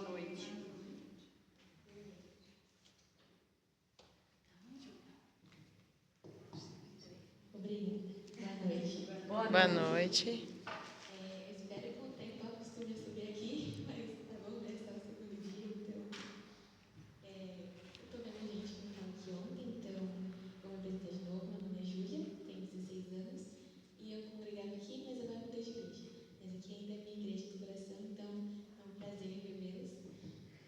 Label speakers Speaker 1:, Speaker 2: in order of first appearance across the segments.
Speaker 1: noite.
Speaker 2: Obrigada. Boa noite.
Speaker 3: Boa noite.
Speaker 2: Eu espero que com o tempo eu costume subir aqui, mas tá bom, né? Está o segundo dia, então. Eu tô vendo gente que não estava aqui ontem, então vou me apresentar de novo. Meu nome é Júlia, tenho 16 anos e eu congregava aqui, mas agora mudei de igreja. Mas aqui ainda é minha igreja do coração, então é um prazer revê-los.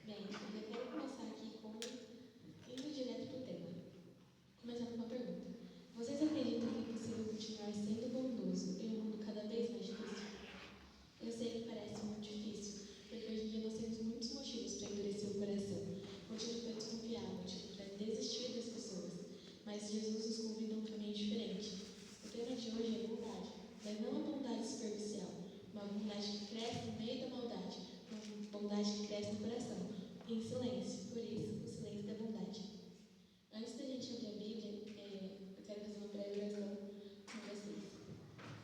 Speaker 2: Bem, eu já quero começar aqui indo direto para o tema. Começando com uma pergunta. Vocês acreditam que é possível continuar sendo bondoso em um mundo cada vez mais difícil? Eu sei que parece muito difícil, porque hoje em dia nós temos muitos motivos para endurecer o coração, motivo para desconfiar, motivo para desistir das pessoas. Mas Jesus nos convida a um caminho diferente. O tema de hoje é bondade, mas não a bondade superficial, uma bondade que cresce no meio da maldade, uma bondade que cresce no coração, em silêncio. Por isso, o silêncio da bondade. Antes da gente abrir a Bíblia, eu quero fazer uma breve oração com vocês.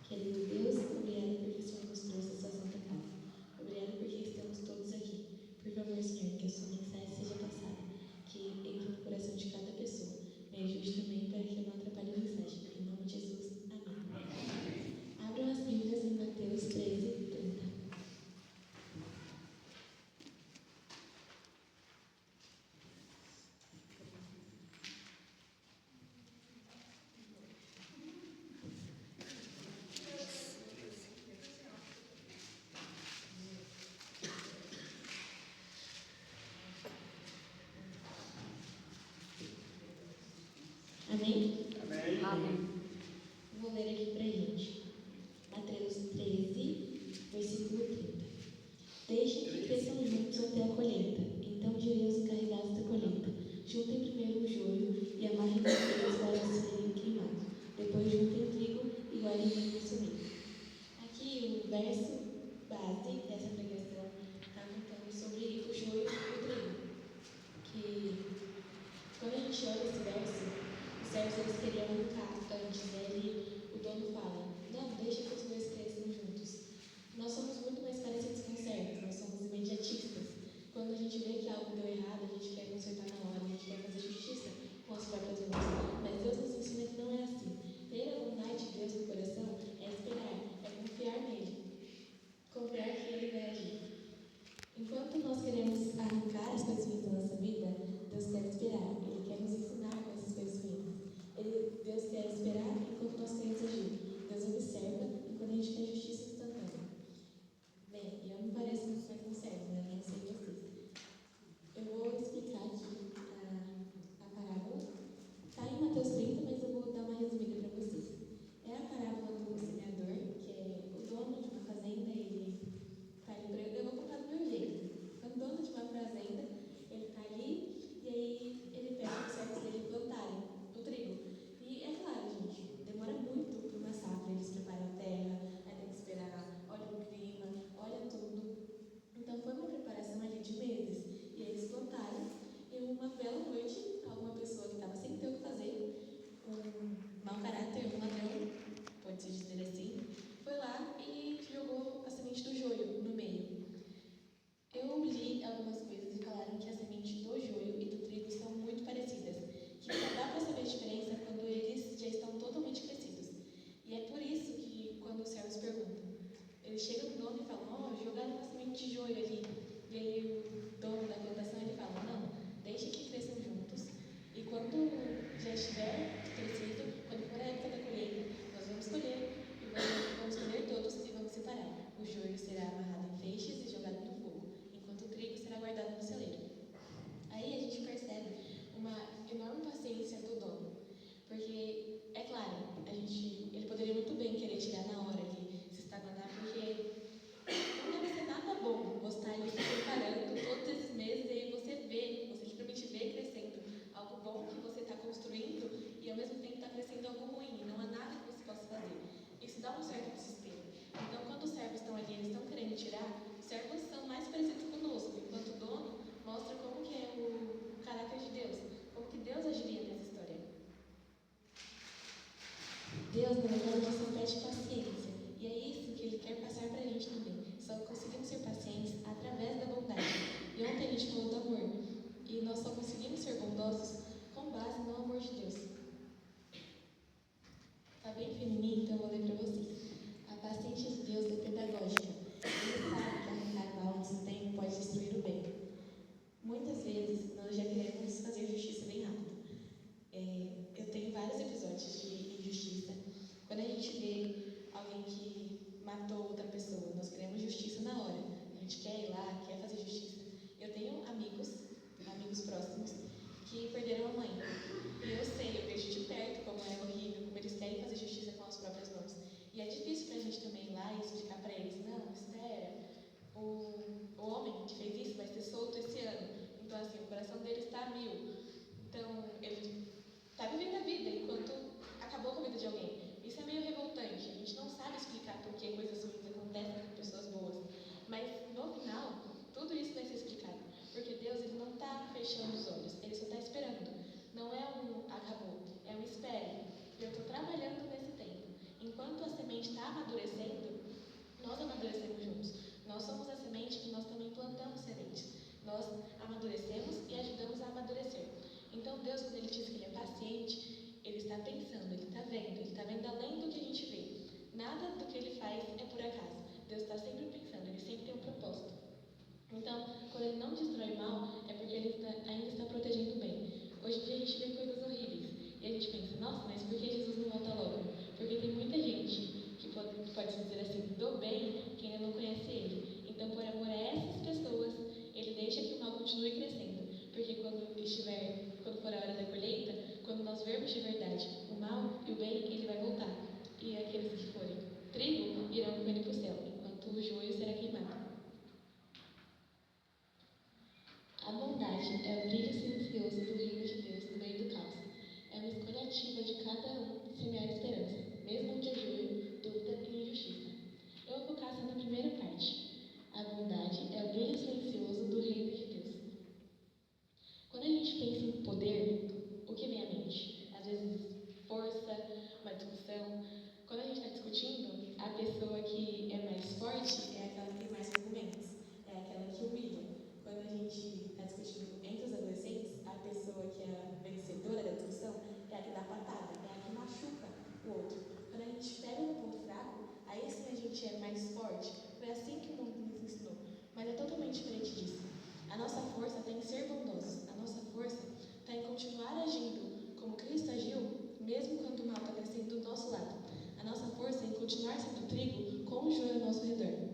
Speaker 2: Querido Deus, obrigada porque o Senhor nos trouxe essa santa casa. Obrigada porque estamos todos aqui. Por favor, Senhor, que a sua mensagem seja passada, que entre no coração de cada pessoa. Me ajude também para que eu não atrapalhe a mensagem. Em nome de Jesus, amém. Abram as Bíblias em Mateus 13:30. Amém?
Speaker 1: Amém.
Speaker 3: Amém.
Speaker 2: Vou ler aqui para a gente. Mateus 13, versículo 30. Deixem que cresçam juntos até a colheita. Então direi aos encarregados da colheita: juntem primeiro o joio e amarrem os figos para serem queimados. Depois juntem trigo e guardem no sumido. Aqui o verso base dessa pregação está contando sobre o joio e o trigo. Que quando a gente olha esse verso, os servos eles queriam arrancar antes, né? O dono fala: não, deixa que os dois cresçam juntos. Nós somos muito mais parecidos com servos, nós somos imediatistas. Quando a gente vê que algo deu errado, a gente quer consertar na hora, a gente quer fazer justiça com as próprias mãos. Mas Deus nos ensina que não é assim. Ter a vontade de Deus no coração é que perderam a mãe. E eu sei, eu vejo de perto como é horrível, como eles querem fazer justiça com as próprias mãos. E é difícil pra gente também ir lá e explicar pra eles, não, espera, o homem que fez isso vai ser solto esse ano. Então, assim, o coração dele está a mil. Então, ele está vivendo a vida enquanto acabou com a vida de alguém. Isso é meio revoltante. A gente não sabe explicar por que coisas ruins acontecem com pessoas boas. Mas, no final, tudo isso vai ser explicado. Porque Deus, ele não está fechando os olhos. Ele só está esperando. Não é um acabou, é um espere. Eu estou trabalhando nesse tempo. Enquanto a semente está amadurecendo, nós amadurecemos juntos. Nós somos a semente que nós também plantamos sementes. Nós amadurecemos e ajudamos a amadurecer. Então, Deus, quando Ele diz que Ele é paciente, Ele está pensando, Ele está vendo além do que a gente vê. Nada do que Ele faz é por acaso. Deus está sempre pensando, Ele sempre tem um propósito. Então, quando Ele não destrói o mal, é porque Ele ainda está protegendo o bem. Hoje em dia a gente vê coisas horríveis. E a gente pensa, nossa, mas por que Jesus não volta logo? Porque tem muita gente que pode dizer assim, do bem, que ainda não conhece Ele. Então, por amor a essas pessoas, Ele deixa que o mal continue crescendo. Porque quando for a hora da colheita, quando nós vermos de verdade o mal e o bem, Ele vai voltar. E aqueles que forem trigo irão com Ele para o céu, enquanto o joio será queimado. A bondade é o brilho silencioso do reino de Deus no meio do caos. É uma escolha ativa de cada um semear esperança, mesmo onde há joio, dúvida e injustiça. Eu vou focar essa na primeira parte. A bondade é o brilho silencioso do reino de Deus. Quando a gente pensa em poder, o que vem à mente? Às vezes, força, uma discussão. Quando a gente está discutindo, a pessoa que é mais forte é aquela que tem mais argumentos, é aquela que humilha. Quando a gente está discutindo entre os adolescentes, a pessoa que é a vencedora da discussão é a que dá patada, é a que machuca o outro. Quando a gente pega um ponto fraco, aí sim a gente é mais forte. Foi assim que o mundo nos ensinou. Mas é totalmente diferente disso. A nossa força está em ser bondosos. A nossa força está em continuar agindo como Cristo agiu, mesmo quando o mal está crescendo do nosso lado. A nossa força é em continuar sendo trigo com o joio ao nosso redor.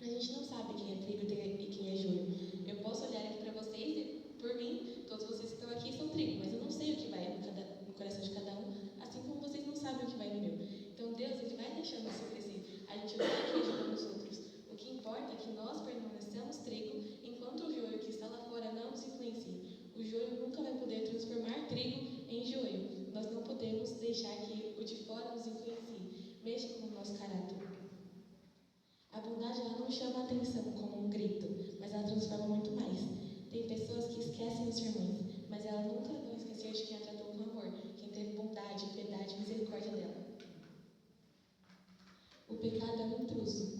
Speaker 2: A gente não sabe quem é trigo e quem é joio. Eu posso olhar aqui para vocês e, por mim, todos vocês que estão aqui são trigo, mas eu não sei o que vai no coração de cada um, assim como vocês não sabem o que vai no meu. Então, Deus, Ele vai deixando isso crescer. A gente vai acreditando nos outros. O que importa é que nós permaneçamos trigo, enquanto o joio que está lá fora não nos influencie. O joio nunca vai poder transformar trigo em joio. Nós não podemos deixar que o de fora nos influencie, mexa com o nosso caráter. A bondade, ela não chama a atenção como um grito, mas ela transforma muito mais. Tem pessoas que esquecem os sermões, mas elas nunca vão esquecer de quem a tratou com amor, quem teve bondade, piedade e misericórdia dela. O pecado é um intruso,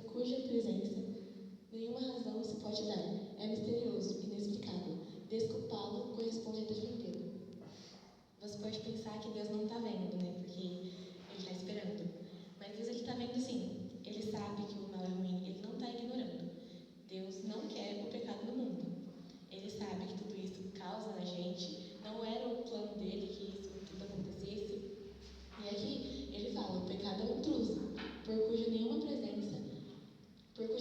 Speaker 2: cuja presença nenhuma razão se pode dar. É misterioso, inexplicável. Desculpá-lo corresponde a defendê-lo. Você pode pensar que Deus não está vendo, né? Porque Ele está esperando. Mas Deus, Ele está vendo sim. Ele sabe que o mal é ruim. Ele não está ignorando. Deus não quer o pecado no mundo. Ele sabe que tudo isso causa na gente. Não era o plano dele que isso tudo acontecesse. E aqui Ele fala, o pecado é um intruso, por cuja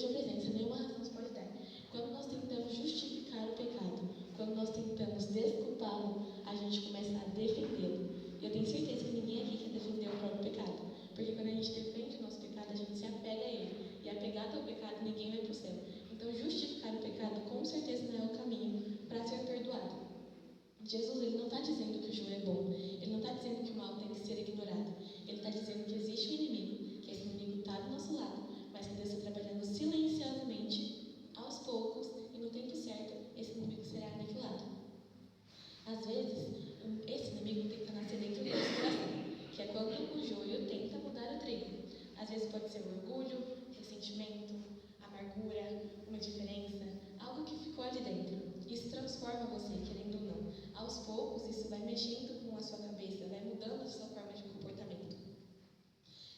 Speaker 2: presença nenhuma razão se pode dar. Quando nós tentamos justificar o pecado, quando nós tentamos desculpá-lo, a gente começa a defendê-lo. E eu tenho certeza que ninguém aqui quer defender o próprio pecado. Porque quando a gente defende o nosso pecado, a gente se apega a ele. E apegado ao pecado, ninguém vai para o céu. Então, justificar o pecado, com certeza, não é o caminho para ser perdoado. Jesus, Ele não está dizendo que o joio é bom. Ele não está dizendo que o mal tem que ser ignorado. Ele está dizendo que existe um inimigo, que esse inimigo está do nosso lado, mas que Deus está trabalhando silenciosamente, aos poucos, e no tempo certo, esse inimigo será aniquilado. Às vezes, esse inimigo tenta nascer dentro do nosso coração, que é quando o joio tenta mudar o trigo. Às vezes pode ser orgulho, ressentimento, amargura, uma indiferença, algo que ficou ali dentro. Isso transforma você, querendo ou não. Aos poucos, isso vai mexendo com a sua cabeça, vai mudando a sua forma de comportamento.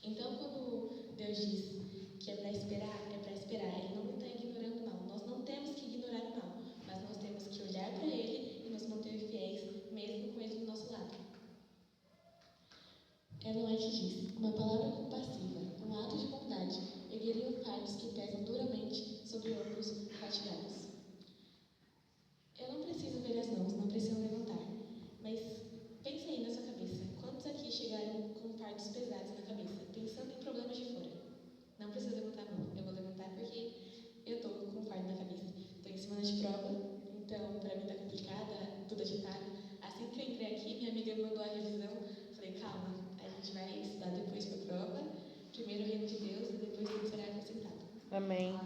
Speaker 2: Então, quando Deus diz que é para esperar, Ele não está ignorando o mal. Nós não temos que ignorar o mal, mas nós temos que olhar para Ele e nos manter fiéis, mesmo com Ele do nosso lado. Ellen White diz, uma palavra compassiva, um ato de bondade, ergueriam fardos que pesam duramente sobre ombros fatigados. Eu não preciso ver as mãos, não precisam levantar. semana de prova, então para mim tá complicada, tudo agitado. Assim que eu entrei aqui, minha amiga me mandou a revisão. Falei, calma, a gente vai estudar depois para a prova. Primeiro o reino de Deus e depois tudo será acrescentado.
Speaker 1: Amém.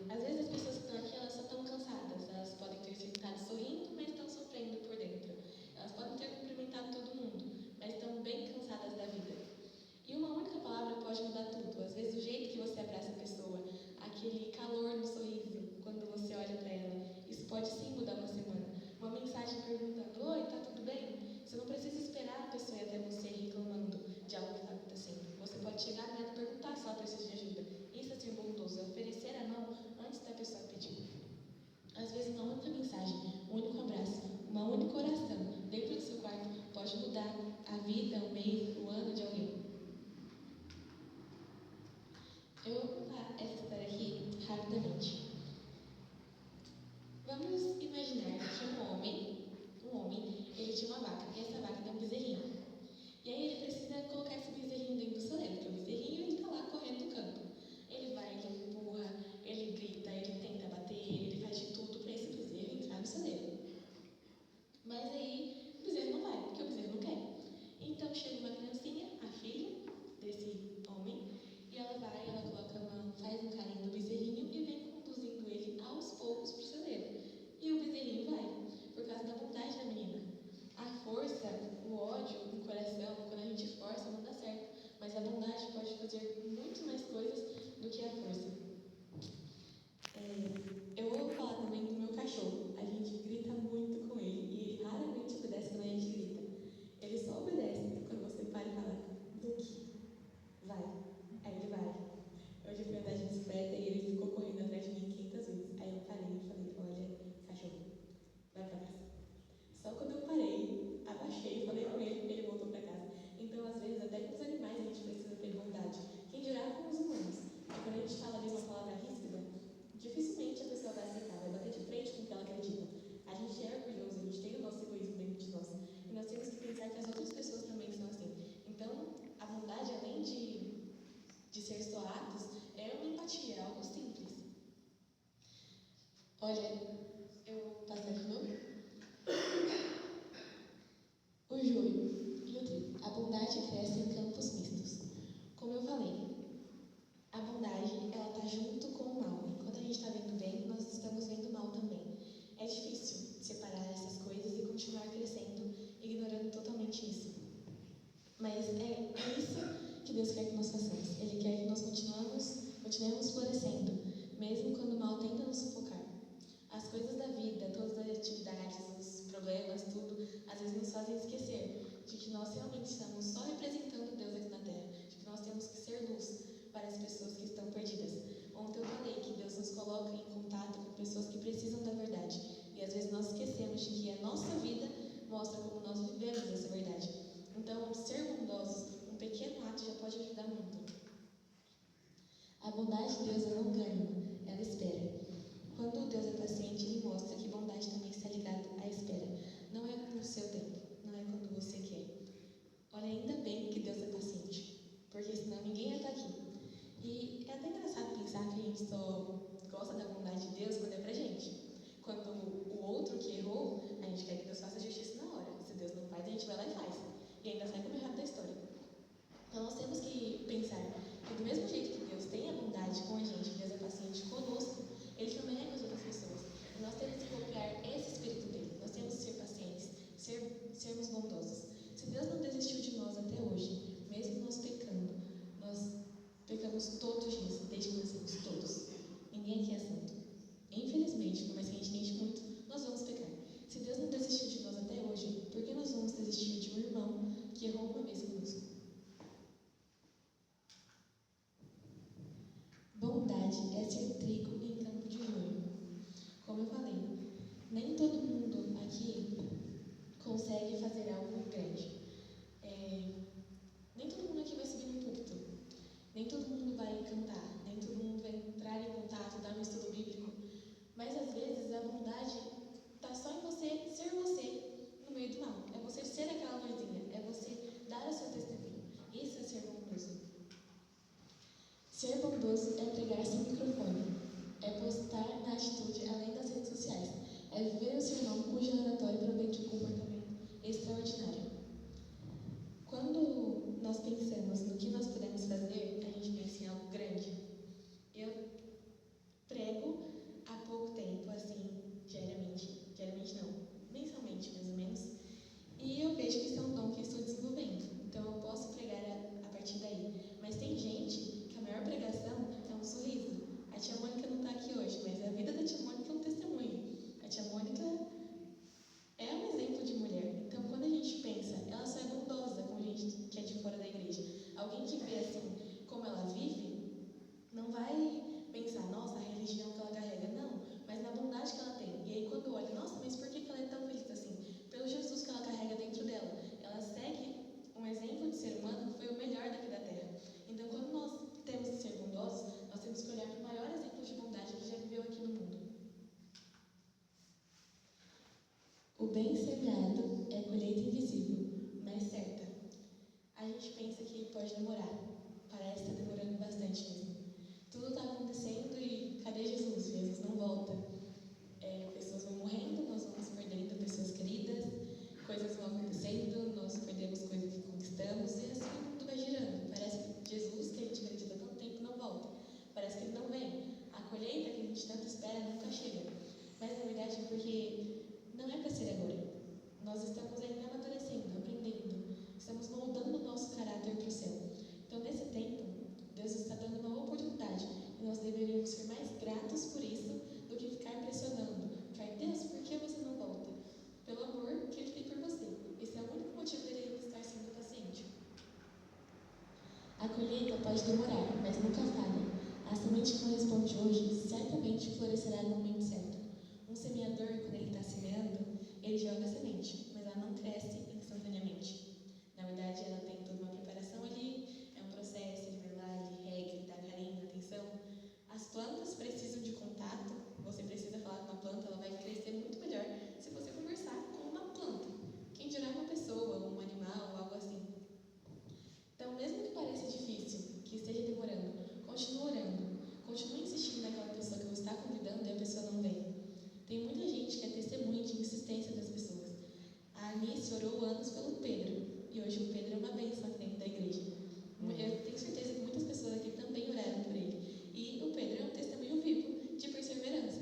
Speaker 2: Às vezes as pessoas que estão aqui, elas só estão cansadas. Elas podem ter sentado sorrindo, mas estão sofrendo por dentro. Elas podem ter cumprimentado todo mundo, mas estão bem cansadas da vida. E uma única palavra pode mudar tudo. Às vezes o jeito que você abraça a pessoa, aquele calor no sorriso, quando você olha para ela, isso pode sim mudar uma semana. Uma mensagem perguntando, oi, tá tudo bem? Você não precisa esperar a pessoa ir até você reclamando de algo que está acontecendo. Você pode chegar nela e perguntar se ela precisa de ajuda. Isso é ser bondoso, é oferecer a mão antes da pessoa pedir. Às vezes uma única mensagem, um único abraço, uma única oração dentro do seu quarto pode mudar a vida, o mês, o ano de alguém. Eu vou contar essa história aqui rapidamente. Vamos imaginar que um homem, ele tinha uma vaca, e essa vaca tem um bezerrinho. E aí ele precisa colocar esse bezerrinho dentro do celeiro, porque o bezerrinho ele está lá correndo no campo. Ele vai, ele empurra, ele grita, ele tenta bater, ele faz de tudo para esse bezerro entrar no celeiro. Mas aí o bezerro não vai, porque o bezerro não quer. Então chega uma criancinha, a filha desse homem, e ela vai, ela coloca a mão, faz um carinho no bezerrinho e vem conduzindo ele aos poucos para o celeiro. E o bezerrinho vai, por causa da bondade da menina. A força, o ódio no coração, quando a gente força, não dá certo. Mas a bondade pode fazer muito mais coisas do que a força. Eu vou falar também do meu cachorro. A gente grita muito com ele e ele raramente obedece quando a gente grita. Ele só obedece quando você para e fala, Duque, vai. Aí ele vai. Hoje eu fui andar de bicicleta e ele ficou correndo atrás de mim 500 vezes. Aí eu parei e falei, olha, cachorro, vai pra casa. Só quando eu parei, abaixei, falei com ele, ele voltou para casa. Então, às vezes, até com os animais a gente precisa ter bondade. Quem dirá com os humanos? Porque quando a gente fala de uma palavra ríspida, dificilmente a pessoa vai aceitar, vai bater de frente com o que ela acredita. A gente é orgulhoso, a gente tem o nosso egoísmo dentro de nós. E nós temos que pensar que as outras pessoas também são assim. Então, a bondade, além de ser só atos, é uma empatia, é algo simples. Olha, eu vou passar de novo. O joio e o trigo. A bondade cresce em campos mistos. Como eu falei, a bondade, ela está junto com o mal. Enquanto a gente está vendo bem, nós estamos vendo o mal também. É difícil separar essas coisas e continuar crescendo, ignorando totalmente isso. Mas é isso que Deus quer que nós façamos. Ele quer que nós continuemos florescendo, mesmo quando o mal tenta nos sufocar. As coisas da vida, todas as atividades, os problemas, tudo, às vezes nos fazem esquecer de que nós realmente estamos só representando Deus aqui na Terra, de que nós temos que ser luz para as pessoas que estão perdidas. Ontem eu falei que Deus nos coloca em contato com pessoas que precisam da verdade, e às vezes nós esquecemos de que a nossa vida mostra como nós vivemos essa verdade. Então, ser bondosos, um pequeno ato já pode ajudar muito. A bondade de Deus é longânima, ela espera. Quando Deus é paciente, Ele mostra que bondade também está ligada à espera. Não é no seu tempo, não é quando você quer. Olha, ainda bem que Deus é paciente, porque senão ninguém ia estar aqui. E é até engraçado pensar que a gente só gosta da bondade de Deus quando é pra gente. Quando o outro que errou, a gente quer que Deus faça justiça na hora. Se Deus não faz, a gente vai lá e faz. E ainda sai como errado da história. Então nós temos que pensar que do mesmo jeito que Deus tem a bondade com a gente, Deus é paciente é viver o sermão cujo relatório promete um comportamento extraordinário. Quando nós pensamos no que nós podemos fazer, a gente pensa em algo grande. Eu prego há pouco tempo, assim, diariamente não, mensalmente mais ou menos, e eu vejo que isso é um dom que eu estou desenvolvendo, então eu posso pregar a partir daí. Mas tem gente que a maior pregação é um sorriso. A tia Mônica não está aqui hoje, mas a vida da tia Mônica é um testemunho. A tia Mônica é um exemplo de mulher. Então, quando a gente pensa, ela só é bondosa com a gente que é de fora da igreja. Alguém que vê assim como ela vive, não vai pensar, nossa, a religião que ela carrega. Não, mas na bondade que ela tem. E aí, quando olha, nossa, mas por que ela é tão feliz assim? Pelo Jesus que ela carrega dentro dela. Ela segue um exemplo de ser humano que foi o melhor daqui da terra. Então, quando nós temos que ser bondosos, nós temos que olhar para o maior exemplo de bondade que já viveu aqui no mundo. O bem semeado é colheita invisível, mas certa. A gente pensa que pode demorar. Parece que está demorando bastante mesmo. Tudo está acontecendo e cadê Jesus? Jesus não volta. Pessoas vão morrendo, nós vamos perdendo pessoas queridas, coisas vão acontecendo, nós perdemos coisas que conquistamos e assim o mundo vai girando. Parece que Jesus, que a gente acredita há tanto tempo, não volta. Parece que ele não vem. A colheita que a gente tanto espera nunca chega. Mas na verdade é porque não é para ser agora. Nós estamos ainda amadurecendo, aprendendo. Estamos moldando o nosso caráter para o céu. Então, nesse tempo, Deus está dando uma oportunidade. E nós deveríamos ser mais gratos por isso do que ficar pressionando. Ficar, Deus, por que você não volta? Pelo amor que Ele tem por você. Esse é o único motivo dele estar sendo paciente. A colheita pode demorar, mas nunca falha. A semente que corresponde hoje certamente florescerá no momento certo. Um semeador, quando ele está semeando, ele joga a semente, mas ela não cresce instantaneamente. Na verdade, ela tem toda uma preparação ali, é um processo, ele vai lá, ele rega, ele dá carinho, atenção. As plantas precisam de contato, você precisa falar com uma planta, ela vai crescer muito melhor se você conversar com uma planta. Quem dirá uma pessoa, um animal, algo assim. Então, mesmo que pareça difícil, que esteja demorando, continue orando, continue insistindo naquela pessoa que você está convidando e a pessoa não vem. Tem muita gente que é testemunha de insistência das pessoas. A Anice orou anos pelo Pedro, e hoje o Pedro é uma bênção dentro da igreja. Eu tenho certeza que muitas pessoas aqui também oraram por ele. E o Pedro é um testemunho vivo de perseverança.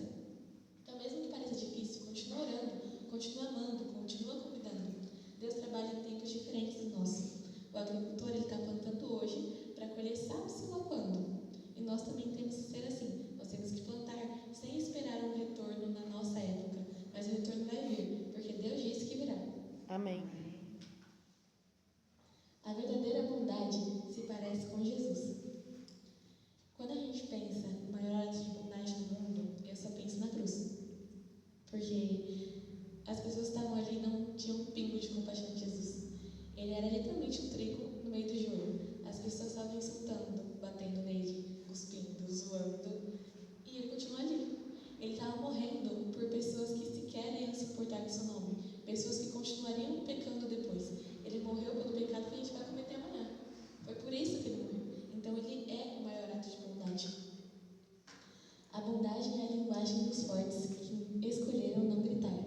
Speaker 2: Então, mesmo que pareça difícil, continua orando, continua amando, continua convidando. Deus trabalha em tempos diferentes do nosso. O agricultor está plantando hoje para colher sabe-se lá quando. E nós também temos que ser assim. Nós temos que plantar sem esperar um retorno na nossa época. Mas o retorno vai vir, porque Deus disse que virá.
Speaker 1: Amém.
Speaker 2: A verdadeira bondade se parece com Jesus. Quando a gente pensa no maior ato de bondade do mundo, eu só penso na cruz. Porque as pessoas que estavam ali não tinham um pingo de compaixão de Jesus. Ele era literalmente um trigo no meio do joio. As pessoas estavam insultando, batendo nele, cuspindo, zoando. E ele continua ali. Ele estava morrendo por pessoas que sequer iam se importar com seu nome. Pessoas que continuariam pecando depois. Ele morreu pelo pecado que a gente vai cometer amanhã. Foi por isso que ele morreu. Então ele é o maior ato de bondade. A bondade é a linguagem dos fortes que escolheram não gritar.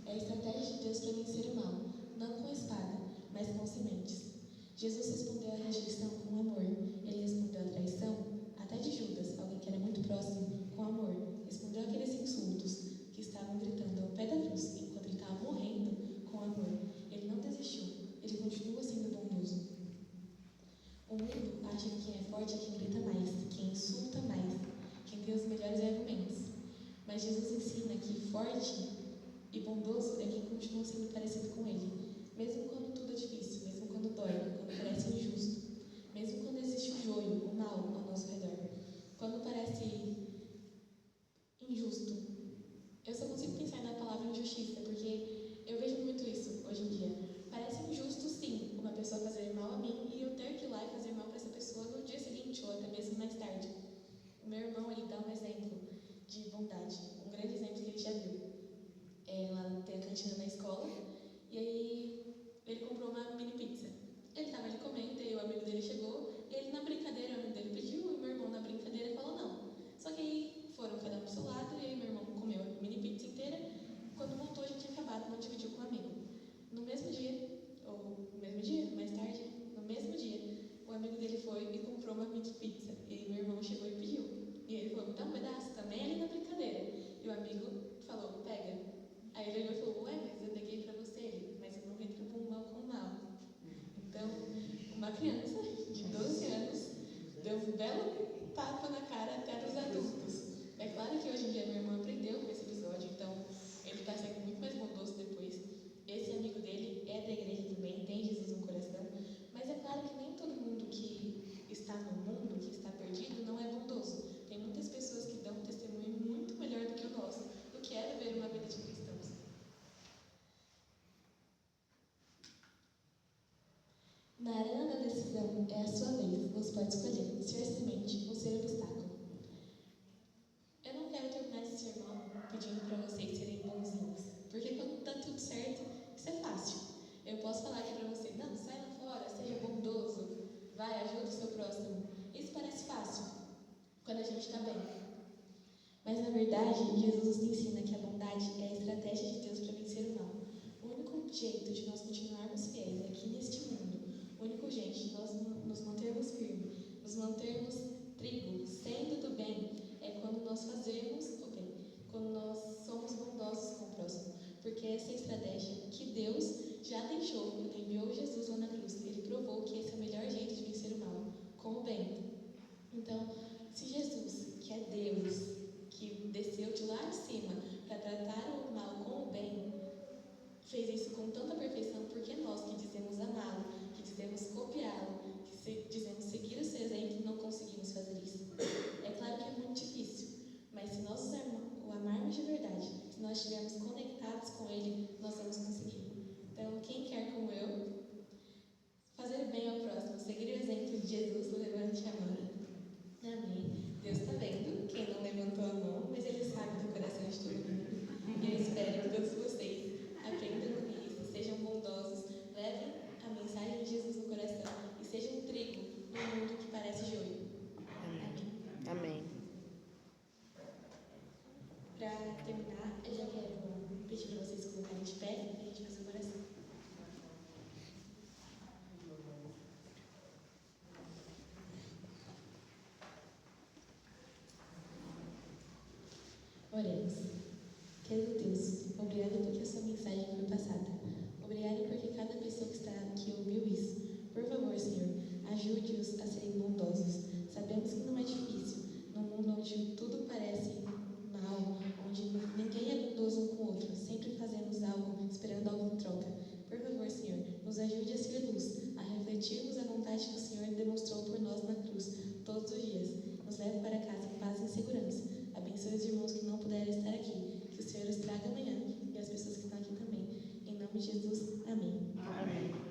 Speaker 2: É a estratégia de Deus para vencer o mal, não com espada, mas com sementes. Jesus respondeu à rejeição com amor. Ele respondeu à traição, até de Judas, alguém que era muito próximo, com amor. Respondeu àqueles insultos que estavam gritando ao pé da cruz, enquanto ele estava morrendo, com amor. Ele não desistiu, ele continua sendo bondoso. O mundo acha que quem é forte é quem grita mais, quem insulta mais, quem tem os melhores argumentos. Mas Jesus ensina que forte e bondoso é quem continua sendo parecido com ele, mesmo quando tudo é difícil, mesmo quando dói, quando parece injusto, mesmo quando existe o joio, o mal ao nosso redor, quando parece injusto. Eu só consigo pensar na palavra injustiça, porque eu vejo muito isso hoje em dia. Parece injusto, sim, uma pessoa fazer mal a mim e eu ter que ir lá e fazer mal para essa pessoa no dia seguinte ou até mesmo mais tarde. O meu irmão, ele dá um exemplo de bondade, um grande exemplo que ele já viu. Lá tem a cantina na escola, e aí ele comprou uma mini pizza. Ele estava ali comendo, e o amigo dele chegou, e ele na brincadeira, o amigo dele pediu, e o meu irmão na brincadeira falou não. Só que aí foram cada um pro seu lado, e aí meu irmão comeu a mini pizza inteira, jeito de nós continuarmos fiéis aqui neste mundo, o único jeito de nós nos mantermos firmes, nos mantermos trigo, sendo do bem, é quando nós fazemos o bem, quando nós somos bondosos com o próximo. Porque essa é a estratégia que Deus já deixou quando enviou Jesus lá na cruz. Ele provou que esse é o melhor jeito de vencer o mal, com o bem. Então, se Jesus, que é Deus, que desceu de lá de cima para tratar o mal com o bem, fez isso com tanta perfeição, porque nós que dizemos amá-lo, que dizemos copiá-lo, que dizemos seguir o seu exemplo, não conseguimos fazer isso. É claro que é muito difícil, mas se nós o amarmos de verdade, se nós estivermos conectados com Ele, nós vamos conseguir. Então, quem quer, como eu, fazer bem ao próximo, seguir o exemplo de Jesus, levante a mão. Amém. Deus está vendo quem não levantou a mão, mas Ele sabe do coração de todo mundo. E eu espero que todos vocês aprendam com isso, sejam bondosos, levem a mensagem de Jesus no coração e sejam trigo no mundo que parece joio. Amém.
Speaker 1: Amém.
Speaker 2: Para terminar, eu já quero pedir para vocês colocarem de pé e a gente fazer uma oração. Oremos. Querido Deus, obrigado porque a sua mensagem foi passada. Obrigado porque cada pessoa que está aqui ouviu isso. Por favor, Senhor, ajude-os a serem bondosos. Sabemos que não é difícil, num mundo onde tudo parece mal, onde ninguém é bondoso um com o outro, sempre fazemos algo, esperando algo em troca. Por favor, Senhor, nos ajude a ser luz, a refletirmos a vontade que o Senhor demonstrou por nós na cruz, todos os dias. Nos leve para casa em paz e em segurança. Abençoe os irmãos que não puderam estar aqui. Que o Senhor os traga amanhã e as pessoas que estão aqui também. Em nome de Jesus, amém.
Speaker 1: Amém.